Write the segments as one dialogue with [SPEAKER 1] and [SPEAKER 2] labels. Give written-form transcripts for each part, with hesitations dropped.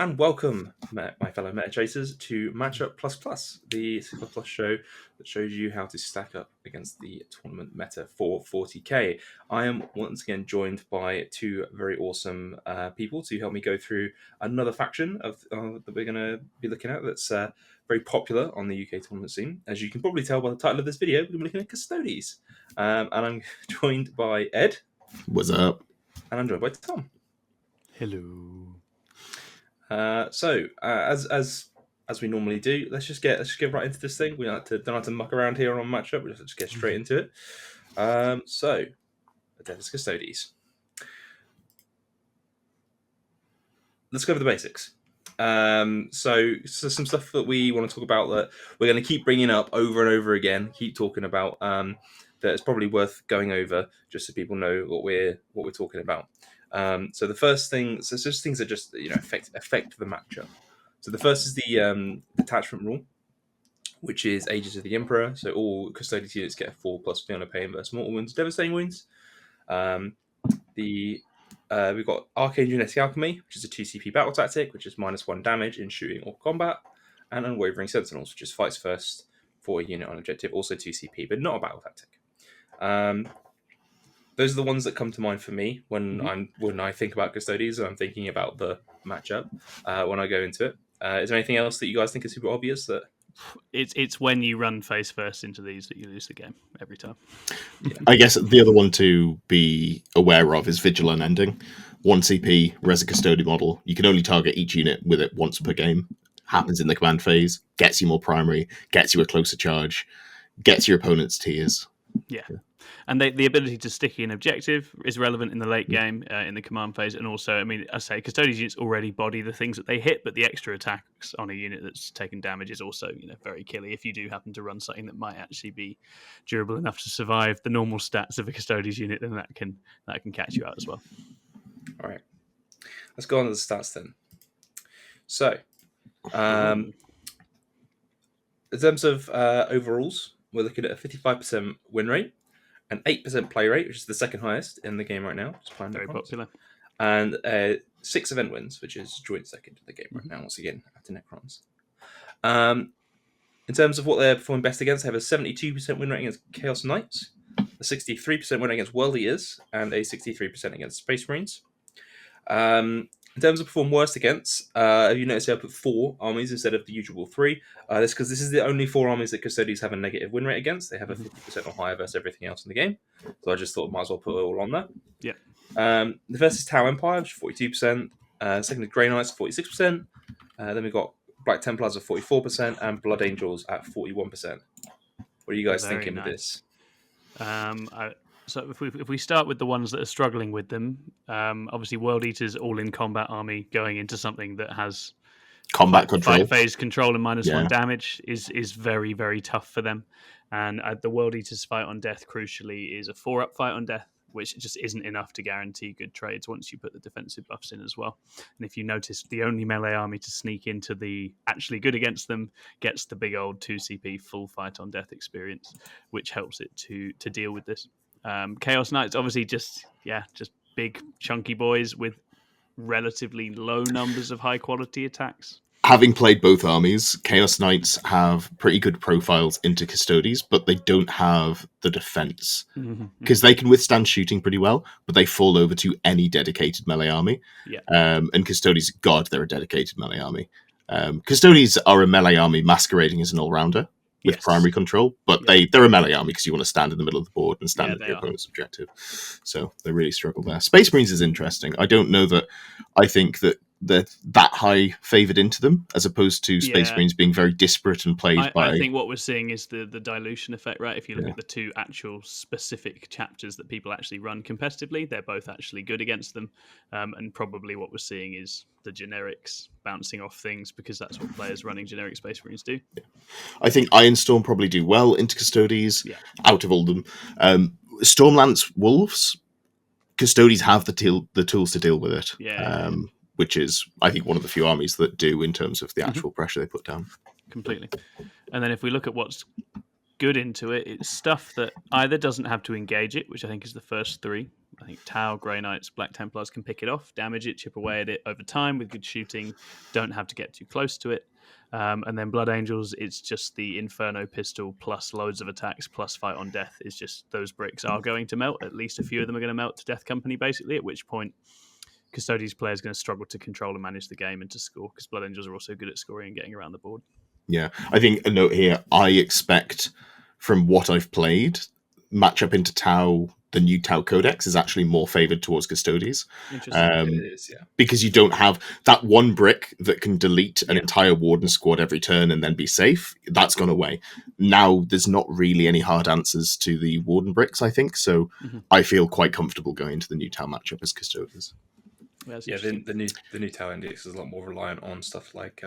[SPEAKER 1] and welcome, my fellow meta chasers, to Matchup Plus Plus, the C++ show that shows you how to stack up against the tournament meta for 40k. I am once again joined by two very awesome people to help me go through another faction that we're going to be looking at that's very popular on the UK tournament scene. As you can probably tell by the title of this video, we're looking at Custodes. And I'm joined by Ed.
[SPEAKER 2] What's up?
[SPEAKER 1] And I'm joined by Tom.
[SPEAKER 3] Hello.
[SPEAKER 1] As we normally do, let's just get right into this thing. We don't have to muck around here on matchup. We just get straight into it. So, Adeptus Custodes. Let's go over the basics. So some stuff that we want to talk about that we're going to keep bringing up over and over again. Keep talking about that it's probably worth going over just so people know what we're talking about. So the first thing, so just things that just affect the matchup. So the first is the detachment rule, which is Aegis of the Emperor. So all Custodes units get a 4+ Fiona Pain versus mortal wounds, devastating wounds. We've got Arcane Genetic Alchemy, which is a 2 CP battle tactic, which is -1 damage in shooting or combat, and Unwavering Sentinels, which is fights first for a unit on objective, also 2 CP, but not a battle tactic. Those are the ones that come to mind for me when I think about Custodes, and I'm thinking about the matchup when I go into it. Is there anything else that you guys think is super obvious? That
[SPEAKER 3] it's when you run face first into these that you lose the game every time.
[SPEAKER 2] Yeah. I guess the other one to be aware of is Vigilant Ending. 1 CP, Res a Custodian model. You can only target each unit with it once per game. Happens in the command phase, gets you more primary, gets you a closer charge, gets your opponent's tiers.
[SPEAKER 3] Yeah. And the ability to sticky an objective is relevant in the late game, in the command phase, and also, I mean, I say Custodes units already body the things that they hit, but the extra attacks on a unit that's taken damage is also, very killy. If you do happen to run something that might actually be durable enough to survive the normal stats of a Custodes unit, then that can catch you out as well.
[SPEAKER 1] All right, let's go on to the stats then. So, in terms of overalls, we're looking at a 55% win rate, an 8% play rate, which is the second highest in the game right now.
[SPEAKER 3] Very popular.
[SPEAKER 1] And 6 event wins, which is joint second in the game right now, once again, after Necrons. In terms of what they're performing best against, they have a 72% win rate against Chaos Knights, a 63% win rate against World Eaters, and a 63% against Space Marines. In terms of perform worst against, you notice I put 4 armies instead of the usual 3. That's because this is the only 4 armies that Custodes have a negative win rate against. They have a 50% or higher versus everything else in the game. So I just thought I might as well put it all on there.
[SPEAKER 3] Yeah.
[SPEAKER 1] The first is Tau Empire, which is 42%. Second is Grey Knights, 46%. Then we've got Black Templars at 44% and Blood Angels at 41%. What are you guys thinking with this?
[SPEAKER 3] So if we start with the ones that are struggling with them, obviously World Eaters all in combat army going into something that has
[SPEAKER 2] combat control,
[SPEAKER 3] fight phase control and -1 damage is very, very tough for them. And the World Eaters fight on death, crucially, is a 4-up fight on death, which just isn't enough to guarantee good trades once you put the defensive buffs in as well. And if you notice, the only melee army to sneak into the actually good against them gets the big old 2 CP full fight on death experience, which helps it to deal with this. Chaos Knights, obviously, just big chunky boys with relatively low numbers of high quality attacks.
[SPEAKER 2] Having played both armies, Chaos Knights have pretty good profiles into Custodes, but they don't have the defense because they can withstand shooting pretty well, but they fall over to any dedicated melee army.
[SPEAKER 3] Yeah.
[SPEAKER 2] And Custodes, God, they're a dedicated melee army. Custodes are a melee army masquerading as an all-rounder with primary control, but they're a melee army because you want to stand in the middle of the board and stand at your opponent's objective. So they really struggle there. Space Marines is interesting. I don't know that I think that they're that high favoured into them, as opposed to Space Marines being very disparate and played by...
[SPEAKER 3] I think what we're seeing is the dilution effect, right? If you look at the 2 actual specific chapters that people actually run competitively, they're both actually good against them. And probably what we're seeing is the generics bouncing off things because that's what players running generic Space Marines do.
[SPEAKER 2] Yeah. I think Ironstorm probably do well into Custodes, out of all them. Stormlance Wolves, Custodes have the tools to deal with it. Which is, I think, one of the few armies that do in terms of the actual pressure they put down.
[SPEAKER 3] Completely. And then if we look at what's good into it, it's stuff that either doesn't have to engage it, which I think is the first 3, I think Tau, Grey Knights, Black Templars can pick it off, damage it, chip away at it over time with good shooting. Don't have to get too close to it. And then Blood Angels, it's just the Inferno pistol plus loads of attacks plus fight on death. It's just those bricks are going to melt. At least a few of them are going to melt to Death Company, basically, at which point Custodes players are going to struggle to control and manage the game and to score, because Blood Angels are also good at scoring and getting around the board.
[SPEAKER 2] Yeah, I think a note here, I expect from what I've played, matchup into Tau, the new Tau Codex is actually more favoured towards Custodes.
[SPEAKER 3] Interesting.
[SPEAKER 1] It is, yeah.
[SPEAKER 2] Because you don't have that one brick that can delete an entire Warden squad every turn and then be safe. That's gone away. Now there's not really any hard answers to the Warden bricks, I think, so I feel quite comfortable going into the new Tau matchup as Custodes.
[SPEAKER 1] Yeah, the new Tau Index is a lot more reliant on stuff like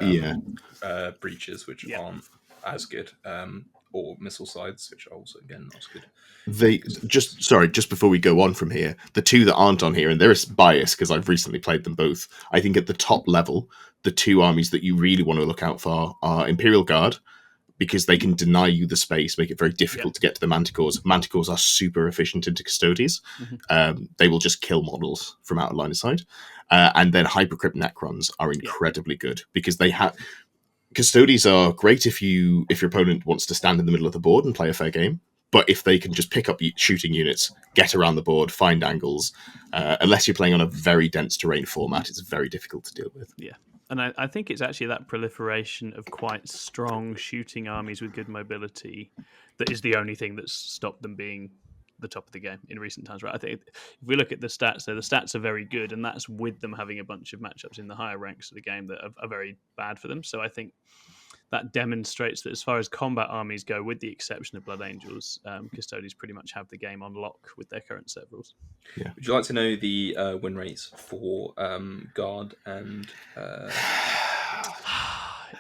[SPEAKER 1] breaches, which aren't as good, or missile sides, which are also again not as good.
[SPEAKER 2] Just before we go on from here, the two that aren't on here, and there is bias because I've recently played them both. I think at the top level, the two armies that you really want to look out for are Imperial Guard, because they can deny you the space, make it very difficult to get to the Manticores. Manticores are super efficient into Custodes. They will just kill models from out of line of sight. And then Hypercrypt Necrons are incredibly good, because they have... Custodes are great if your opponent wants to stand in the middle of the board and play a fair game. But if they can just pick up shooting units, get around the board, find angles, unless you're playing on a very dense terrain format, it's very difficult to deal with.
[SPEAKER 3] Yeah. And I think it's actually that proliferation of quite strong shooting armies with good mobility that is the only thing that's stopped them being the top of the game in recent times, right? I think if we look at the stats, the stats are very good, and that's with them having a bunch of matchups in the higher ranks of the game that are very bad for them. So I think that demonstrates that as far as combat armies go, with the exception of Blood Angels, Custodes pretty much have the game on lock with their current set of rules.
[SPEAKER 2] Yeah.
[SPEAKER 1] Would you like to know the win rates for Guard and...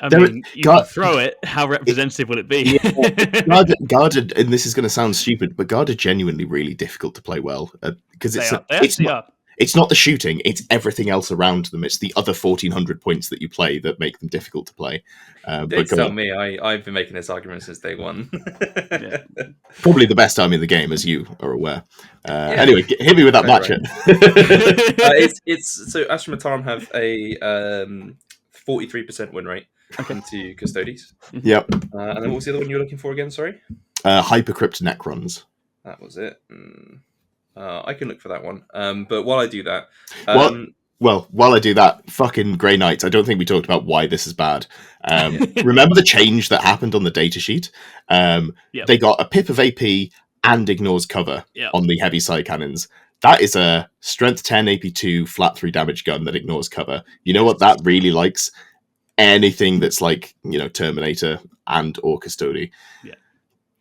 [SPEAKER 3] I mean, you can throw it. How representative will it be?
[SPEAKER 2] Guard, and this is going to sound stupid, but Guard are genuinely really difficult to play well, because it's not the shooting; it's everything else around them. It's the other 1,400 points that you play that make them difficult to play.
[SPEAKER 1] Don't tell me. I've been making this argument since day one.
[SPEAKER 2] Probably the best army in the game, as you are aware. Anyway, hit me with that matchup.
[SPEAKER 1] So Astra Mataram have a 43% win rate into Custodes.
[SPEAKER 2] Yep.
[SPEAKER 1] And then what was the other one you were looking for again? Sorry.
[SPEAKER 2] Hypercrypt Necrons.
[SPEAKER 1] That was it. I can look for that one. But while I do that,
[SPEAKER 2] while I do that, fucking Grey Knights. I don't think we talked about why this is bad. Remember the change that happened on the datasheet? They got a pip of AP and ignores cover on the heavy side cannons. That is a strength 10 AP2 flat 3 damage gun that ignores cover. You know what that really likes? Anything that's like, Terminator and or Custode.
[SPEAKER 3] Yeah.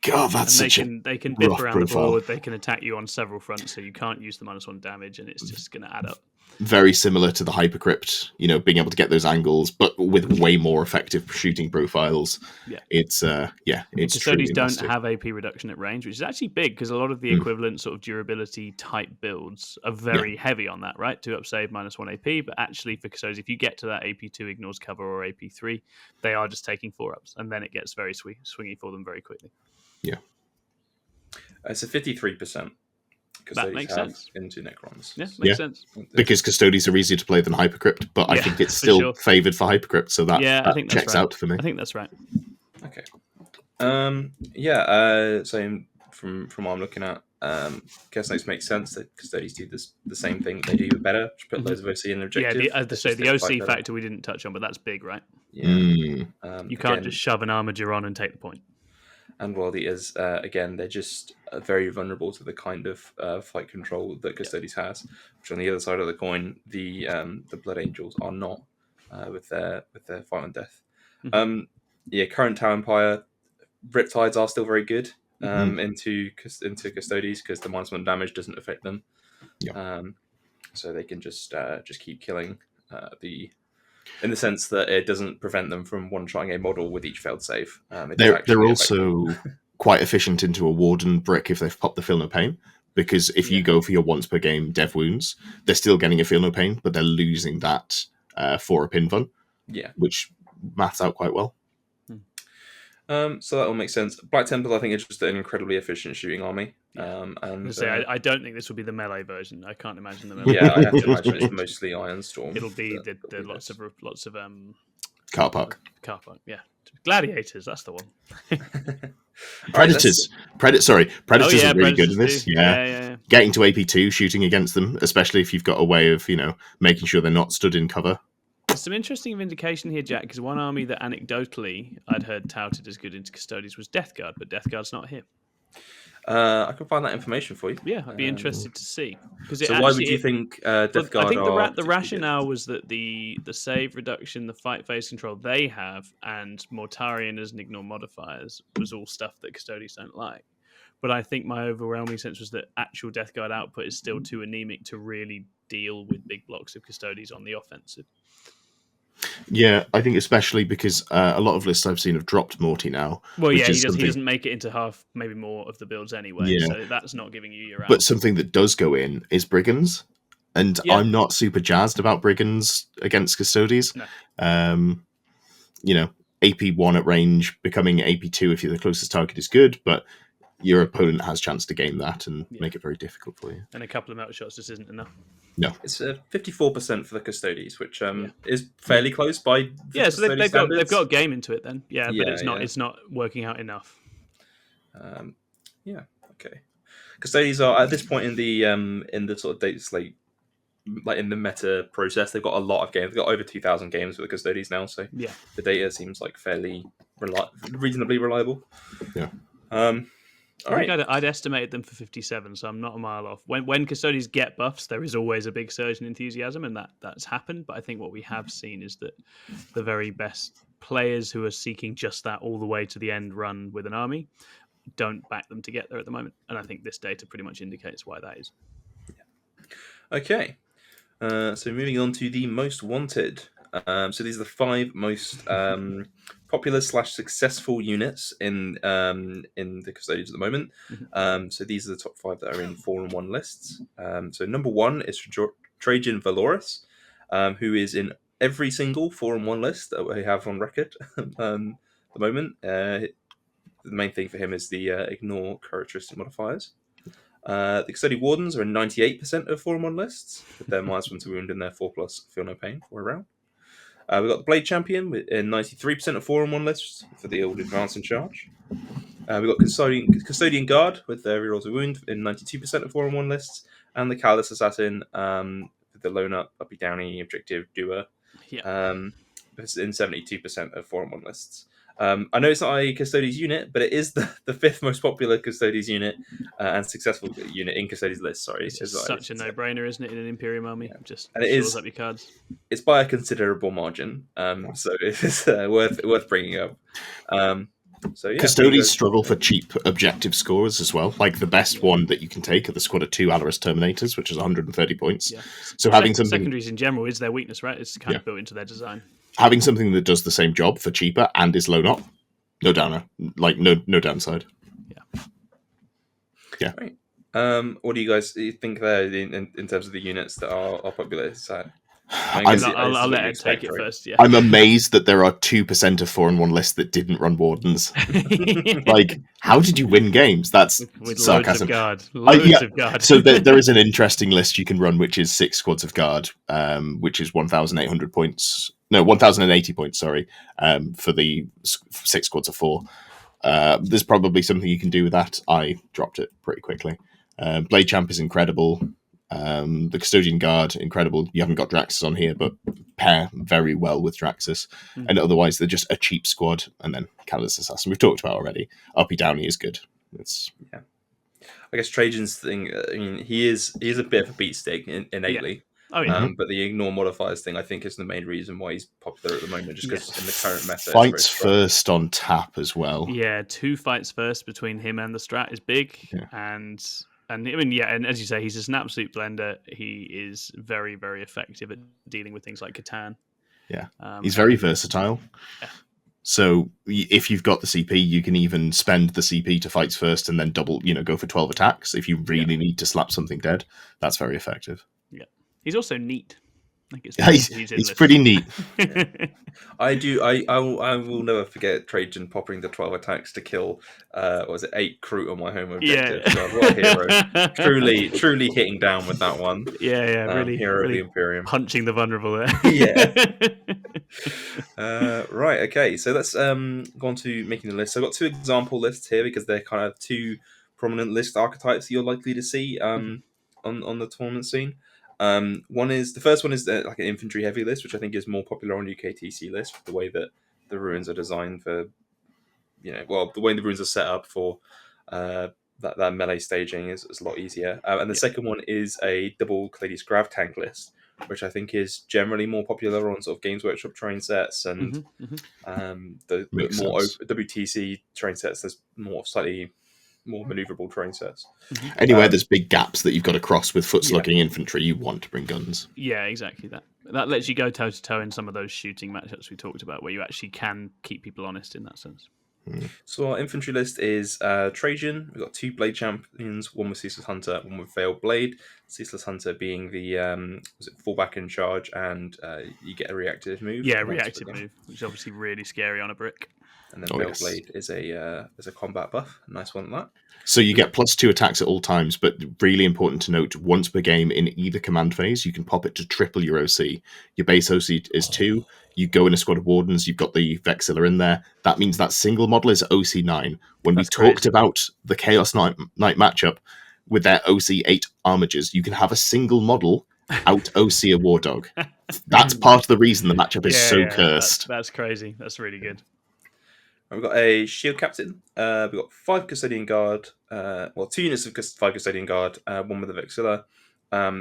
[SPEAKER 2] God, that's
[SPEAKER 3] they can bip around
[SPEAKER 2] profile.
[SPEAKER 3] the board. They can attack you on several fronts, so you can't use the -1 damage, and it's just going to add up.
[SPEAKER 2] Very similar to the Hypercrypt, being able to get those angles, but with way more effective shooting profiles.
[SPEAKER 3] Yeah,
[SPEAKER 2] it's
[SPEAKER 3] Custodes don't have AP reduction at range, which is actually big because a lot of the equivalent sort of durability type builds are very heavy on that, right? 2-up save, -1 AP, but actually for Custodes, if you get to that AP2 ignores cover or AP3, they are just taking 4-ups, and then it gets very swingy for them very quickly.
[SPEAKER 2] Yeah,
[SPEAKER 1] it's a 53%.
[SPEAKER 3] That makes sense.
[SPEAKER 1] Into Necrons.
[SPEAKER 3] Yeah, makes sense.
[SPEAKER 2] Because Custodes are easier to play than Hypercrypt, but I think it's still favoured for Hypercrypt, so that
[SPEAKER 3] I think
[SPEAKER 2] checks out for me.
[SPEAKER 3] I think that's right.
[SPEAKER 1] Okay. So from what I'm looking at, Custodes makes sense that Custodes do the same thing they do, but better. Just put loads of OC in the objective.
[SPEAKER 3] Yeah, the OC factor we didn't touch on, but that's big, right?
[SPEAKER 1] Yeah.
[SPEAKER 3] You can't just shove an armature on and take the point.
[SPEAKER 1] And Worldy is, again, they're just very vulnerable to the kind of fight control that Custodes has. Which on the other side of the coin, the Blood Angels are not with their fight on death. Current Tau Empire, Riptides are still very good into Custodes because the -1 damage doesn't affect them.
[SPEAKER 2] Yeah.
[SPEAKER 1] So they can just keep killing in the sense that it doesn't prevent them from one-shotting a model with each failed save.
[SPEAKER 2] They're also quite efficient into a Warden brick if they've popped the Feel No Pain, because if you go for your once per game Dev Wounds, they're still getting a Feel No Pain, but they're losing that for a pin fun, which maths out quite well.
[SPEAKER 1] So that all makes sense. Black Templars, I think, is just an incredibly efficient shooting army.
[SPEAKER 3] I don't think this will be the melee version. I can't imagine the melee.
[SPEAKER 1] Yeah, I have to imagine it's mostly Ironstorm.
[SPEAKER 3] It'll be the lots of
[SPEAKER 2] Car park.
[SPEAKER 3] Yeah, gladiators. That's the one.
[SPEAKER 2] Predators. Predators are really good in this.
[SPEAKER 3] Too. Yeah.
[SPEAKER 2] Getting to AP2, shooting against them, especially if you've got a way of making sure they're not stood in cover.
[SPEAKER 3] There's some interesting vindication here, Jack, because one army that anecdotally I'd heard touted as good into Custodes was Death Guard, but Death Guard's not here.
[SPEAKER 1] I can find that information for you.
[SPEAKER 3] Yeah, I'd be interested to see.
[SPEAKER 1] So why would you think Death Guard?
[SPEAKER 3] I think the rationale was that the save reduction, the fight phase control they have, and Mortarion as an ignore modifiers was all stuff that Custodes don't like. But I think my overwhelming sense was that actual Death Guard output is still too anemic to really deal with big blocks of Custodes on the offensive.
[SPEAKER 2] Yeah, I think especially because a lot of lists I've seen have dropped Morty now.
[SPEAKER 3] Well, yeah, he doesn't make it into half, maybe more of the builds anyway. Yeah. So that's not giving you your.
[SPEAKER 2] But something that does go in is Brigands, and I'm not super jazzed about Brigands against Custodes.
[SPEAKER 3] No.
[SPEAKER 2] AP1 at range becoming AP2 if you're the closest target is good, but your opponent has a chance to game that and make it very difficult for you.
[SPEAKER 3] And a couple of melt shots just isn't enough.
[SPEAKER 2] No,
[SPEAKER 1] it's 54% for the Custodes, which is fairly close by.
[SPEAKER 3] So they've got a game into it then. Yeah, but it's not working out enough.
[SPEAKER 1] Okay. Custodes are at this point in the sort of data slate, like in the meta process, they've got a lot of games. They've got over 2,000 games with the Custodes now, so the data seems like fairly reasonably reliable.
[SPEAKER 2] Yeah.
[SPEAKER 3] I'd estimated them for 57, so I'm not a mile off. When Custodes get buffs, there is always a big surge in enthusiasm, and that's happened. But I think what we have seen is that the very best players who are seeking just that all the way to the end run with an army don't back them to get there at the moment. And I think this data pretty much indicates why that is.
[SPEAKER 1] Okay. So moving on to the most wanted. So these are the 5 most popular / successful units in the Custodes at the moment. So these are the top 5 that are in 4-1 lists. So number 1 is Trajan Valoris, who is in every single 4-1 list that we have on record at the moment. The main thing for him is the ignore characteristic modifiers. The Custodian Wardens are in 98% of 4-1 lists, with their -1 to wound and their 4+ feel no pain for a round. We've got the Blade Champion in 93% of 4-1 lists for the old advance and charge. We've got Custodian Guard with their reroll to wound in 92% of 4-1 lists, and the Callous Assassin with the Lone Up, Uppy Downy, Objective, Doer in 72% of 4-1 lists. I know it's not a Custodes unit, but it is the 5th most popular Custodes unit and successful unit in Custodes list. Sorry,
[SPEAKER 3] it's such a no-brainer, isn't it? In an Imperium army, just
[SPEAKER 1] and it
[SPEAKER 3] shores up your cards.
[SPEAKER 1] It's by a considerable margin, so it's worth bringing up.
[SPEAKER 2] Custodes struggle for cheap objective scores as well. Like the best one that you can take are the squad of 2 Alaris Terminators, which is 130 points. Yeah. So having something
[SPEAKER 3] secondaries in general is their weakness, right? It's kind of built into their design.
[SPEAKER 2] Having something that does the same job for cheaper and is low up, no downer, like no downside. Yeah.
[SPEAKER 1] Right. What do you guys think there in terms of the units that are popular?
[SPEAKER 3] I'll let Ed take it first. Yeah.
[SPEAKER 2] I'm amazed that there are 2% of 4-1 lists that didn't run Wardens. Like, how did you win games? That's
[SPEAKER 3] with
[SPEAKER 2] sarcasm.
[SPEAKER 3] Loads of guard.
[SPEAKER 2] So there is an interesting list you can run, which is 6 squads of guard, which is 1,800 points. No, 1,080 points. Sorry, for the 6 squads of 4. There's probably something you can do with that. I dropped it pretty quickly. Blade Champ is incredible. The Custodian Guard, incredible. You haven't got Draxus on here, but pair very well with Draxus. And otherwise, they're just a cheap squad. And then Callous Assassin, we've talked about already. Uppy Downy is good.
[SPEAKER 1] I guess Trajan's thing. I mean, he is a bit of a beat stick innately.
[SPEAKER 3] Yeah. Oh, yeah.
[SPEAKER 1] But the ignore modifiers thing, I think, is the main reason why he's popular at the moment, just because in the current meta,
[SPEAKER 2] fights first on tap as well.
[SPEAKER 3] Yeah, 2 fights first between him and the Strat is big, and I mean, and as you say, he's just an absolute blender. He is very, very effective at dealing with things like Catan.
[SPEAKER 2] Yeah, he's very versatile.
[SPEAKER 3] Yeah.
[SPEAKER 2] So if you've got the CP, you can even spend the CP to fights first and then double, go for 12 attacks. If you really need to slap something dead, that's very effective.
[SPEAKER 3] Yeah. He's also neat. I think it's
[SPEAKER 2] Yeah, he's pretty neat.
[SPEAKER 1] I will never forget Trajan popping the 12 attacks to kill 8 Kroot on my home objective.
[SPEAKER 3] Yeah.
[SPEAKER 1] God, what a hero. truly hitting down with that one.
[SPEAKER 3] Yeah, really,
[SPEAKER 1] hero
[SPEAKER 3] really
[SPEAKER 1] of the Imperium.
[SPEAKER 3] punching the vulnerable there.
[SPEAKER 1] Right, okay. So let's go on to making the list. So I've got 2 example lists here because they're kind of 2 prominent list archetypes that you're likely to see on the tournament scene. The first one is like an infantry heavy list, which I think is more popular on UKTC list with the way that the ruins are designed for, the way the ruins are set up for that melee staging is a lot easier. And the second one is a double Clades Grav tank list, which I think is generally more popular on sort of Games Workshop train sets and the more WTC train sets. There's slightly more maneuverable train sets.
[SPEAKER 2] Anywhere there's big gaps that you've got to cross with foot-slugging infantry, you want to bring guns.
[SPEAKER 3] Yeah, exactly that. That lets you go toe-to-toe in some of those shooting matchups we talked about, where you actually can keep people honest in that sense.
[SPEAKER 1] So our infantry list is Trajan. We've got 2 Blade Champions, one with Ceaseless Hunter, one with Veiled Blade. Ceaseless Hunter being the fallback in charge, and you get a reactive move.
[SPEAKER 3] Yeah, reactive move, which is obviously really scary on a brick.
[SPEAKER 1] And then Veiled Blade is a combat buff. Nice one, that.
[SPEAKER 2] So you get +2 attacks at all times, but really important to note, once per game in either command phase, you can pop it to triple your OC. Your base OC is 2. You go in a squad of Wardens, you've got the Vexilla in there. That means that single model is OC 9. When we talked about the Chaos Knight matchup with their OC 8 armigers, you can have a single model out OC a War Dog. That's part of the reason the matchup is so cursed.
[SPEAKER 3] That's crazy. That's really good.
[SPEAKER 1] We've got a Shield Captain. We've got 5 Custodian Guard. 2 units of 5 Custodian Guard. 1 with a Vexilla.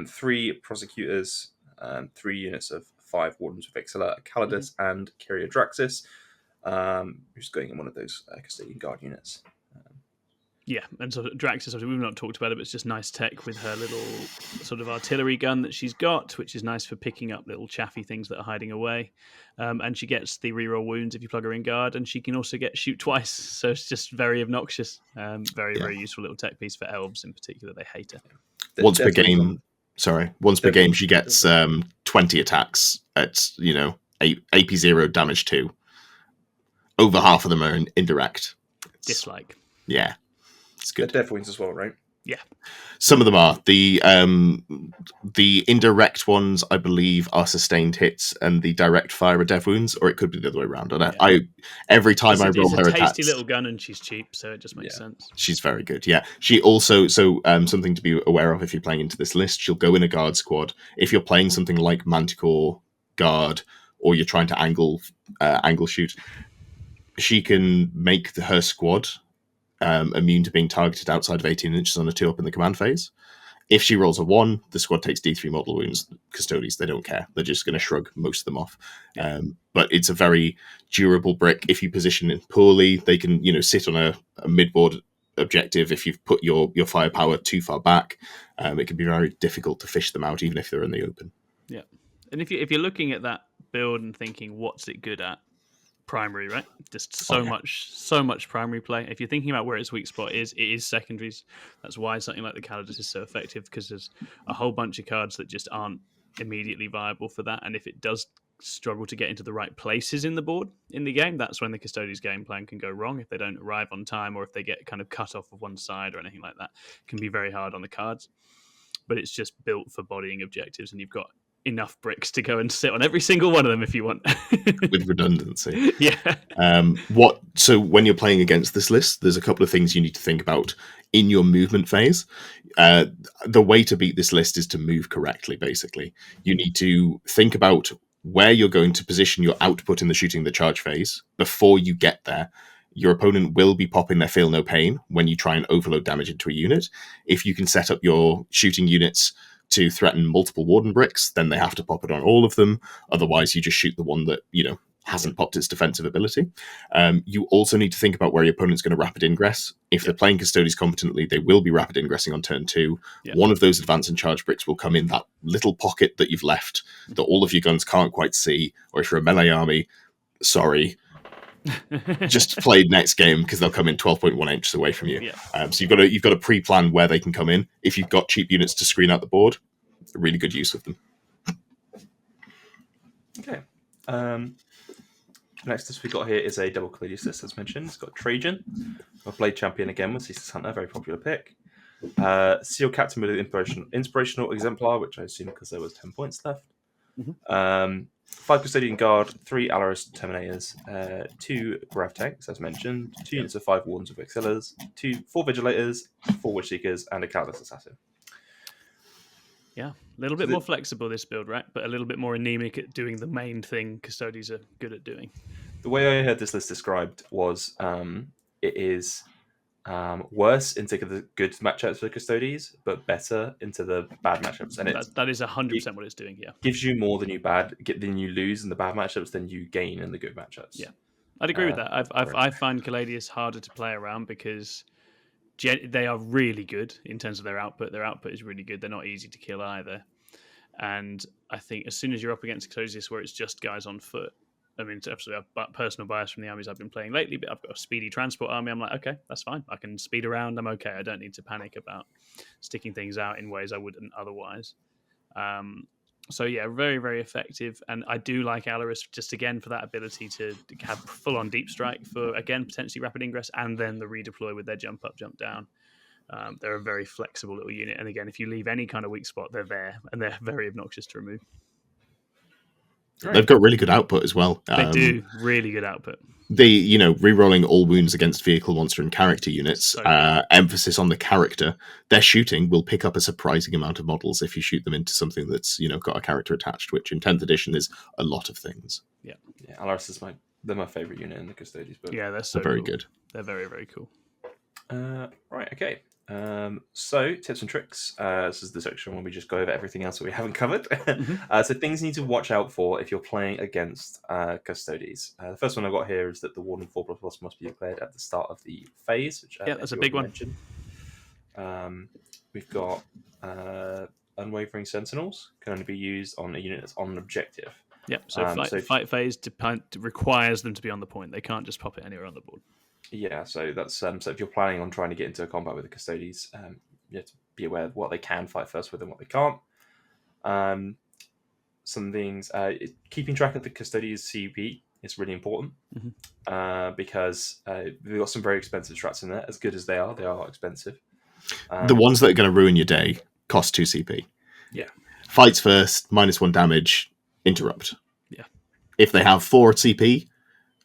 [SPEAKER 1] 3 Prosecutors. 3 units of 5 Wardens with Vexilla. Calidus and Kyria Draxis. Who's going in one of those Custodian Guard units.
[SPEAKER 3] Yeah, and so Draxis, we've not talked about it, but it's just nice tech with her little sort of artillery gun that she's got, which is nice for picking up little chaffy things that are hiding away. And she gets the reroll wounds if you plug her in guard, and she can also get shoot twice. So it's just very obnoxious. Very useful little tech piece for elves in particular. They hate her.
[SPEAKER 2] Once per game, she gets 20 attacks at, AP0 damage 2. Over half of them are indirect.
[SPEAKER 3] Dislike.
[SPEAKER 2] Yeah. It's good.
[SPEAKER 1] Death wounds as well, right?
[SPEAKER 3] Yeah.
[SPEAKER 2] Some of them are. The indirect ones, I believe, are sustained hits, and the direct fire are death wounds, or it could be the other way around. Every time I roll her attacks,
[SPEAKER 3] tasty little gun, and she's cheap, so it just makes sense.
[SPEAKER 2] She's very good. Yeah. She also something to be aware of if you're playing into this list. She'll go in a guard squad. If you're playing something like Manticore Guard, or you're trying to angle shoot, she can make her squad immune to being targeted outside of 18 inches on a 2-up in the command phase. If she rolls a 1, the squad takes D3 model wounds. Custodes, they don't care. They're just going to shrug most of them off. But it's a very durable brick. If you position it poorly, they can sit on a mid-board objective. If you've put your firepower too far back, it can be very difficult to fish them out, even if they're in the open.
[SPEAKER 3] Yeah. And if you're looking at that build and thinking, what's it good at? Primary, right? Just so much primary play. If you're thinking about where its weak spot is, it is secondaries. That's why something like the Calidus is so effective, because there's a whole bunch of cards that just aren't immediately viable for that. And if it does struggle to get into the right places in the board in the game, that's when the Custodes game plan can go wrong. If they don't arrive on time, or if they get kind of cut off of one side or anything like that, it can be very hard on the cards. But it's just built for bodying objectives, and you've got enough bricks to go and sit on every single one of them if you want.
[SPEAKER 2] With redundancy.
[SPEAKER 3] Yeah.
[SPEAKER 2] So when you're playing against this list, there's a couple of things you need to think about in your movement phase. The way to beat this list is to move correctly, basically. You need to think about where you're going to position your output in the shooting the charge phase before you get there. Your opponent will be popping their Feel No Pain when you try and overload damage into a unit. If you can set up your shooting units to threaten multiple Warden bricks, then they have to pop it on all of them. Otherwise, you just shoot the one that, hasn't popped its defensive ability. You also need to think about where your opponent's going to rapid ingress. If they're playing Custodes competently, they will be rapid ingressing on turn 2. Yeah. One of those advance and charge bricks will come in that little pocket that you've left that all of your guns can't quite see. Or if you're a melee army, sorry, just play next game, because they'll come in 12.1 inches away from you. Yeah. So you've got to pre-plan where they can come in. If you've got cheap units to screen out the board, really good use of them.
[SPEAKER 1] Next list we got here is a double Claudius list, as mentioned. It's got Trajan, a Blade Champion again with Ceaseless Hunter, very popular pick. Seal Captain with an inspirational exemplar, which I assume because there was 10 points left. 5 Custodian Guard, 3 Alaris Terminators, 2 Grav Tanks, as mentioned, 2 units of 5 Wardens of Exilers, 4 Vigilators, 4 Witch Seekers, and a Catalyst Assassin.
[SPEAKER 3] Yeah, a little bit more flexible this build, right? But a little bit more anemic at doing the main thing Custodies are good at doing.
[SPEAKER 1] The way I heard this list described was it is worse into the good matchups for Custodies, but better into the bad matchups. And
[SPEAKER 3] that is 100% what it's doing here.
[SPEAKER 1] Gives you more than you lose in the bad matchups than you gain in the good matchups.
[SPEAKER 3] Yeah, I'd agree with that. I find Caladius harder to play around because they are really good in terms of their output. Their output is really good. They're not easy to kill either. And I think as soon as you're up against Custodius where it's just guys on foot, I mean, it's absolutely a personal bias from the armies I've been playing lately, but I've got a speedy transport army. I'm like, okay, that's fine. I can speed around. I'm okay. I don't need to panic about sticking things out in ways I wouldn't otherwise. So yeah, very, very effective. And I do like Alaris just again for that ability to have full-on deep strike for, again, potentially rapid ingress and then the redeploy with their jump up, jump down. They're a very flexible little unit. And again, if you leave any kind of weak spot, they're there and they're very obnoxious to remove.
[SPEAKER 2] Right. They've got really good output as well.
[SPEAKER 3] They do really good output.
[SPEAKER 2] Rerolling all wounds against vehicle, monster, and character units. Emphasis on the character. Their shooting will pick up a surprising amount of models if you shoot them into something that's got a character attached, which in 10th edition is a lot of things.
[SPEAKER 1] Yeah. Alaris is they're my favorite unit in the Custodies book.
[SPEAKER 3] Yeah, they're
[SPEAKER 2] very
[SPEAKER 3] cool.
[SPEAKER 2] good.
[SPEAKER 3] They're very, very cool.
[SPEAKER 1] Right. Okay. So tips and tricks. This is the section where we just go over everything else that we haven't covered. So things you need to watch out for if you're playing against Custodies. The first one I've got here is that the Warden 4++ must be declared at the start of the phase. Which
[SPEAKER 3] that's a big one.
[SPEAKER 1] We've got Unwavering Sentinels can only be used on a unit that's on an objective.
[SPEAKER 3] Yep. So fight phase requires them to be on the point. They can't just pop it anywhere on the board.
[SPEAKER 1] Yeah, so that's so if you're planning on trying to get into a combat with the Custodies, you have to be aware of what they can fight first with and what they can't. Some things, keeping track of the Custodies CP is really important because we've got some very expensive strats in there. As good as they are expensive.
[SPEAKER 2] The ones that are going to ruin your day cost 2 CP.
[SPEAKER 1] Yeah.
[SPEAKER 2] Fights first, -1 damage, interrupt.
[SPEAKER 3] Yeah.
[SPEAKER 2] If they have 4 CP,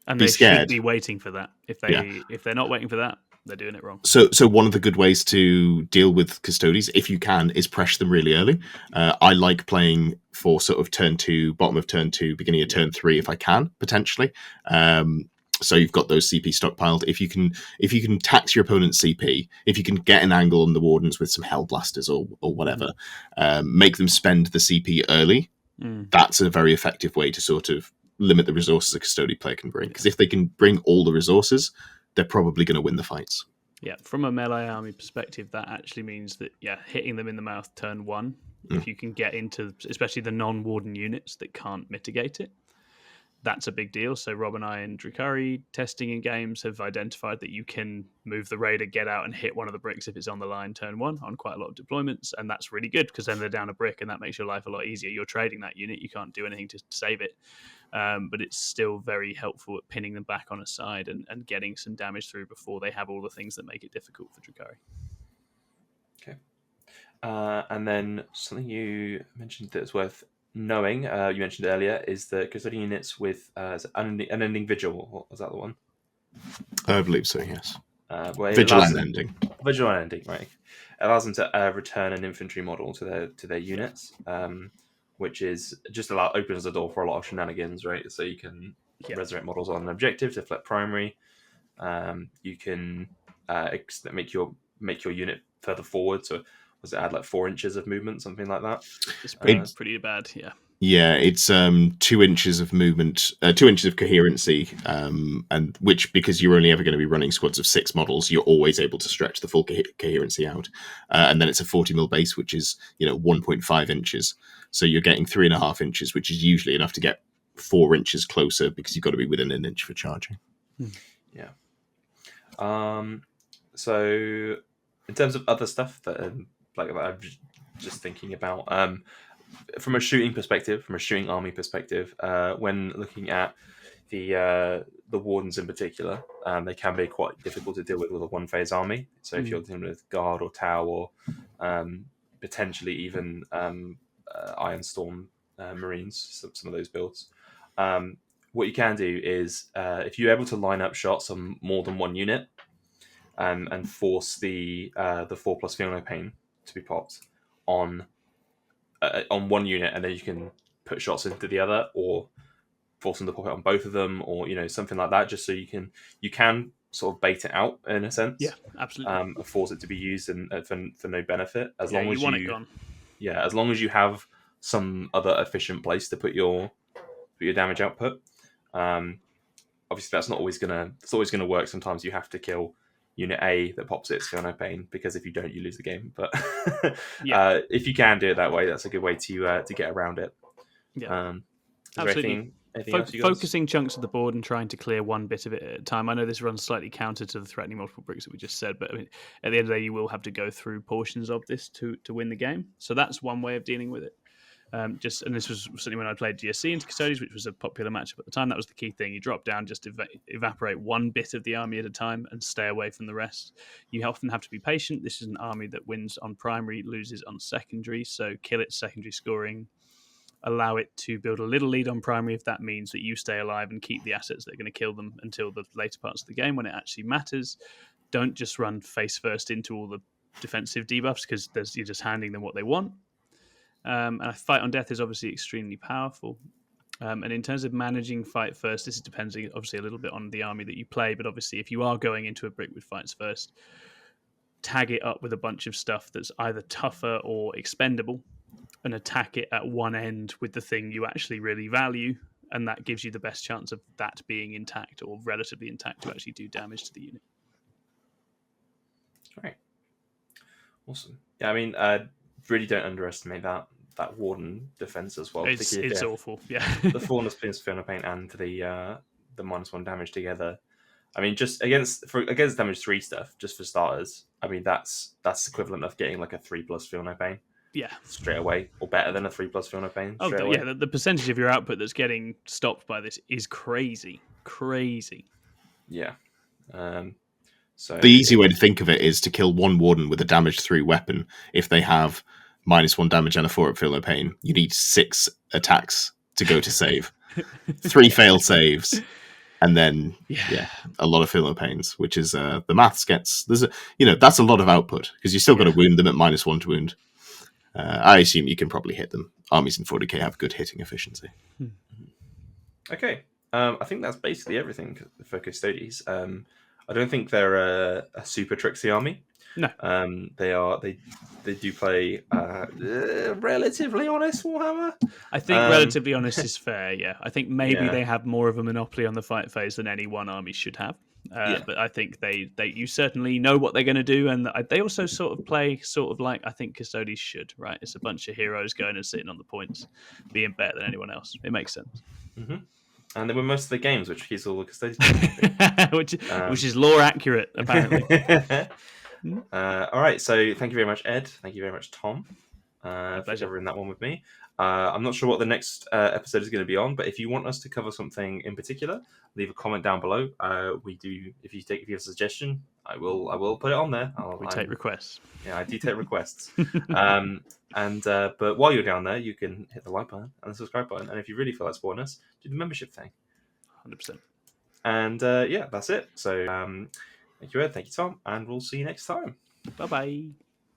[SPEAKER 3] and
[SPEAKER 2] be
[SPEAKER 3] they
[SPEAKER 2] scared.
[SPEAKER 3] should be waiting for that. If they're not waiting for that, they're doing it wrong.
[SPEAKER 2] So one of the good ways to deal with Custodies, if you can, is pressure them really early. I like playing for sort of turn 2, bottom of turn 2, beginning of turn 3, if I can, potentially. So you've got those CP stockpiled. If you can tax your opponent's CP, if you can get an angle on the Wardens with some Hell Blasters or whatever, make them spend the CP early. That's a very effective way to sort of limit the resources a Custodian player can bring. Because if they can bring all the resources, they're probably going to win the fights.
[SPEAKER 3] Yeah, from a melee army perspective, that actually means that, hitting them in the mouth turn 1, if you can get into, especially the non-Warden units that can't mitigate it, that's a big deal. So Rob and I and Drukari testing in games have identified that you can move the raider, get out and hit one of the bricks if it's on the line turn 1 on quite a lot of deployments. And that's really good because then they're down a brick and that makes your life a lot easier. You're trading that unit. You can't do anything to save it. But it's still very helpful at pinning them back on a side and getting some damage through before they have all the things that make it difficult for Drukari.
[SPEAKER 1] Okay. And then something you mentioned that's worth knowing, you mentioned earlier, is the Custodian units with unending vigil. What was that the one?
[SPEAKER 2] I believe so, yes.
[SPEAKER 1] Vigil
[SPEAKER 2] unending.
[SPEAKER 1] Vigil unending, right. It allows them to return an infantry model to their units, which is just opens the door for a lot of shenanigans, right? So you can resurrect models on an objective to flip primary. You can make your unit further forward, so was it add like 4 inches of movement, something like that?
[SPEAKER 3] It's pretty bad, yeah.
[SPEAKER 2] Yeah, it's 2 inches of movement, 2 inches of coherency, and which, because you're only ever going to be running squads of 6 models, you're always able to stretch the full coherency out. And then it's a 40 mil base, which is 1.5 inches. So you're getting 3.5 inches, which is usually enough to get 4 inches closer because you've got to be within an inch for charging.
[SPEAKER 1] Yeah. So in terms of other stuff that I'm just thinking about, from a shooting perspective, from a shooting army perspective, when looking at the wardens in particular, they can be quite difficult to deal with a one-phase army. So if you're dealing with guard or tau or potentially even Iron Storm Marines, some of those builds, what you can do is if you're able to line up shots on more than one unit and force the 4+ Feel No Pain to be popped on one unit, and then you can put shots into the other, or force them to pop it on both of them, or something like that, just so you can sort of bait it out in a sense.
[SPEAKER 3] Yeah, absolutely.
[SPEAKER 1] Force it to be used and for no benefit, as long as
[SPEAKER 3] you want it gone.
[SPEAKER 1] Yeah, as long as you have some other efficient place to put your damage output. Obviously, that's always gonna work. Sometimes you have to kill Unit A that pops its Feel No Pain, because if you don't, you lose the game. But if you can do it that way, that's a good way to get around it.
[SPEAKER 3] Yeah,
[SPEAKER 1] absolutely.
[SPEAKER 3] Focusing chunks of the board and trying to clear one bit of it at a time. I know this runs slightly counter to the threatening multiple bricks that we just said, but I mean, at the end of the day, you will have to go through portions of this to win the game. So that's one way of dealing with it. And this was certainly when I played GSC into Custodes, which was a popular matchup at the time. That was the key thing. You drop down, just evaporate one bit of the army at a time and stay away from the rest. You often have to be patient. This is an army that wins on primary, loses on secondary, so kill its secondary scoring. Allow it to build a little lead on primary if that means that you stay alive and keep the assets that are going to kill them until the later parts of the game when it actually matters. Don't just run face first into all the defensive debuffs, because you're just handing them what they want. And a fight on death is obviously extremely powerful. And in terms of managing fight first, this is depending obviously a little bit on the army that you play, but obviously if you are going into a brick with fights first, tag it up with a bunch of stuff that's either tougher or expendable, and attack it at one end with the thing you actually really value, and that gives you the best chance of that being intact or relatively intact to actually do damage to the unit.
[SPEAKER 1] All right. Awesome. Yeah, I mean, really don't underestimate that Warden defense as well.
[SPEAKER 3] It's awful. Yeah.
[SPEAKER 1] The 4+ Feel No Pain and the -1 damage together. I mean, just against damage 3 stuff, just for starters. I mean, that's equivalent of getting like a 3+ Feel No Pain.
[SPEAKER 3] Yeah,
[SPEAKER 1] straight away, or better than a 3+ Feel No Pain.
[SPEAKER 3] Yeah, the percentage of your output that's getting stopped by this is crazy.
[SPEAKER 1] Yeah. So
[SPEAKER 2] the easy way to think of it is to kill one Warden with a damage 3 weapon. If they have -1 damage and a 4 Feel No Pain, you need 6 attacks to go to save, 3 fail saves, and then a lot of Feel No Pains, which is the maths gets that's a lot of output, because you still got to wound them at -1 to wound. I assume you can probably hit them. Armies in 40k have good hitting efficiency.
[SPEAKER 1] Okay, I think that's basically everything for Custodes. I don't think they're a super tricksy army.
[SPEAKER 3] No.
[SPEAKER 1] They do play relatively honest Warhammer.
[SPEAKER 3] I think relatively honest is fair. Yeah, I think maybe they have more of a monopoly on the fight phase than any one army should have. But I think you certainly know what they're going to do, and they also sort of play like I think Custodes should. Right, it's a bunch of heroes going and sitting on the points, being better than anyone else. It makes sense.
[SPEAKER 1] Mm-hmm. And they win most of the games, which is all the Custodes,
[SPEAKER 3] which is lore accurate, apparently.
[SPEAKER 1] All right, so thank you very much, Ed. Thank you very much, Tom, for covering that one with me. I'm not sure what the next episode is going to be on, but if you want us to cover something in particular, leave a comment down below. If you have a suggestion, I will put it on there.
[SPEAKER 3] We take requests.
[SPEAKER 1] Yeah, I do take requests. But while you're down there, you can hit the like button and the subscribe button, and if you really feel like supporting us, do the membership thing.
[SPEAKER 3] 100%.
[SPEAKER 1] And that's it. So thank you, Ed. Thank you, Tom, and we'll see you next time.
[SPEAKER 3] Bye-bye.